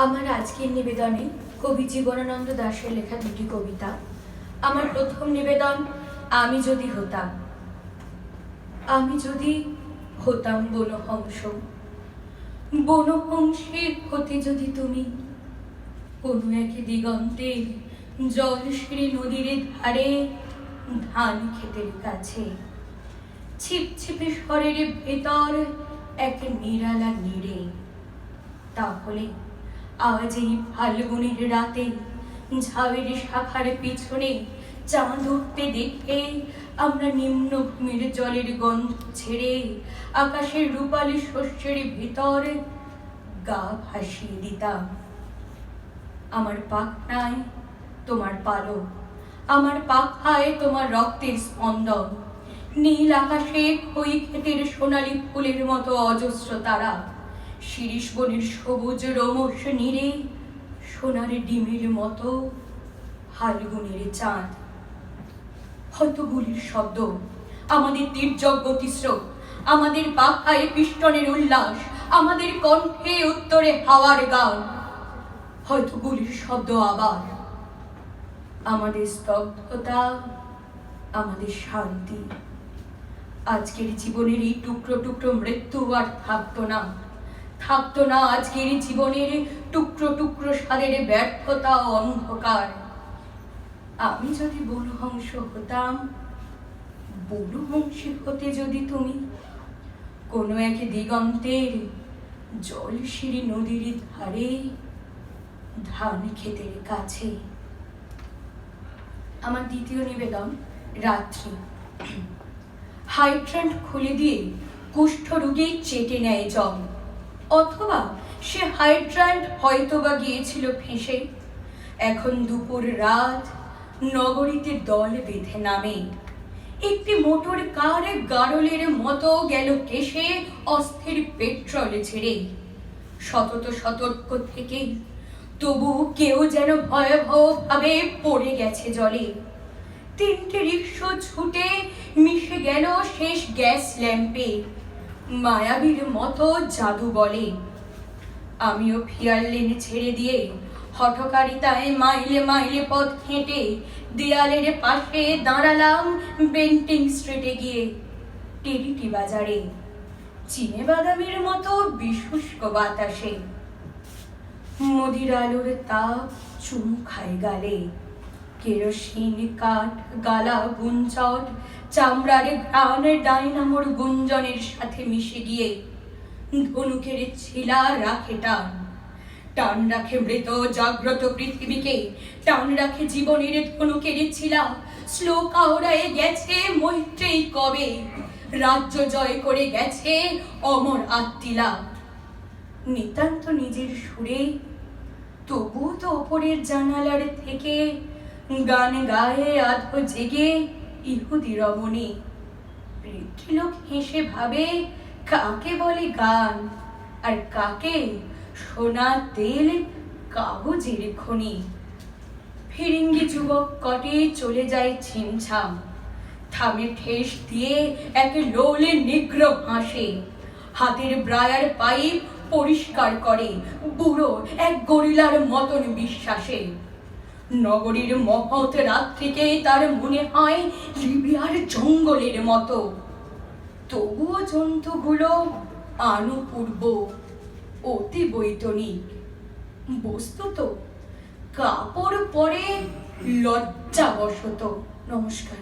আমার আজকের নিবেদনে কবি জীবনানন্দ দাশের লেখা দুটি কবিতা। আমার প্রথম নিবেদন, আমি যদি হতাম। আমি যদি হতাম বনহংস, বনহংসের হতে যদি তুমি কোনো এক দিগন্তের জলশিরি নদীর ধারে ধান ক্ষেতের কাছে ছিপছিপে স্বরের ভেতর এক নিরালা নীড়ে, তাহলে আজ এই ফাল্গুনের রাতে ঝাউয়ের শাখার পিছনে চাঁদ উঠতে দেখে আমরা নিম্নভূমির জলের গন্ধ ছেড়ে আকাশের রূপালী শস্যের ভিতর গা ভাসিয়ে দিতাম। আমার পাখনায় তোমার পালক, আমার পাখায় তোমার রক্তের স্পন্দন, নীল আকাশে খই ক্ষেতের সোনালী ফুলের মতো অজস্র তারা, শিরিষ বনের সবুজ রোমস নীড়ে সোনার ডিমের মতো ফাল্গুনের চাঁদ। হয়তো গুলির শব্দ, আমাদের তীর্যক গতিস্রোত, আমাদের পাখায় পিষ্টনের উল্লাস, আমাদের কণ্ঠে উত্তরে হাওয়ার গান। হয়তো গুলির শব্দ আবার, আমাদের স্তব্ধতা, আমাদের শান্তি। আজকের জীবনের এই টুকরো টুকরো মৃত্যু আর থাকতো না, থাকতো না আজকের জীবনের টুকরো টুকরো স্বাদের ব্যর্থতা ও অন্ধকার। আমি যদি বনহংস হতাম, বনহংসী হতে যদি তুমি কোনো এক দিগন্তের জলশিরি নদীর ধারে ধান ক্ষেতের কাছে। আমার দ্বিতীয় নিবেদন, রাত্রি। হাইড্রান্ট খুলে দিয়ে কুষ্ঠ রোগী চেটে নেয় জল, অথবা সে হাইড্রান্ট হয়তোবা গিয়েছিল ফেঁসে। এখন দুপুর রাত, নগরীতে দল বেঁধে নামে। একটি মোটর কার গাড়লের মতো গেল কেশে অস্থির পেট্রোল ছেড়ে। সতত সতর্ক থেকে তবু কেউ যেন ভয়াবহ ভাবে পড়ে গেছে জলে। তিনটে রিকশা ছুটে মিশে গেল শেষ গ্যাস ল্যাম্পে, মায়াবীর মতো জাদু বলে। আমিও ফিয়ার লেনে ছেড়ে দিয়ে হঠকারিতায় মাইলে মাইলে পথ হেঁটে দেয়ালের পাশে দাঁড়ালাম বেন্টিং স্ট্রিটে গিয়ে। টেরিটি বাজারে চিনে বাদামের মতো বিশুষ্ক বাতাসে মুদির আলোর তাপ চুমু খায় গালে। কেরোসিন কাঠ গালা গুঞ্চট চামড়ার ঘ্রাণ ডাইনামোর গুঞ্জনের সাথে মিশে গিয়ে ধনুকের ছিলা রাখে টান, টান রাখে মৃত জাগ্রত পৃথিবীকে, টান রাখে জীবনের ধনুকের ছিলা। শ্লোক আওড়ায় গেছে মৈত্রেয়ী কবে, রাজ্য জয় করে গেছে অমর আত্মিলা। নিতান্ত নিজের সুরে তবু তো ওপরের জানালার থেকে গান গায়ে আধো জেগে ইহুদি রমণী। পৃথ্বীলোক হেসে ভাবে কাকে বলে গান, আর কাকে সোনা তেল কাগজের খনি। ফিরিঙ্গি যুবক কটে চলে যায় ছিমছাম, থামে ঠেস দিয়ে এক লোলে নিগ্র হাসে। হাতের ব্রায়ার পাইপ পরিষ্কার করে বুড়ো এক গরিলার মতন বিশ্বাসে। নগরীর মহৎ রাত্রিকে তার মনে হয় লিবিয়ার জঙ্গলের মতো। তবুও জন্তুগুলো আনুপূর্ব, অতি বৈতনিক। বস্তুত কাপড় পরে লজ্জাবশত। নমস্কার।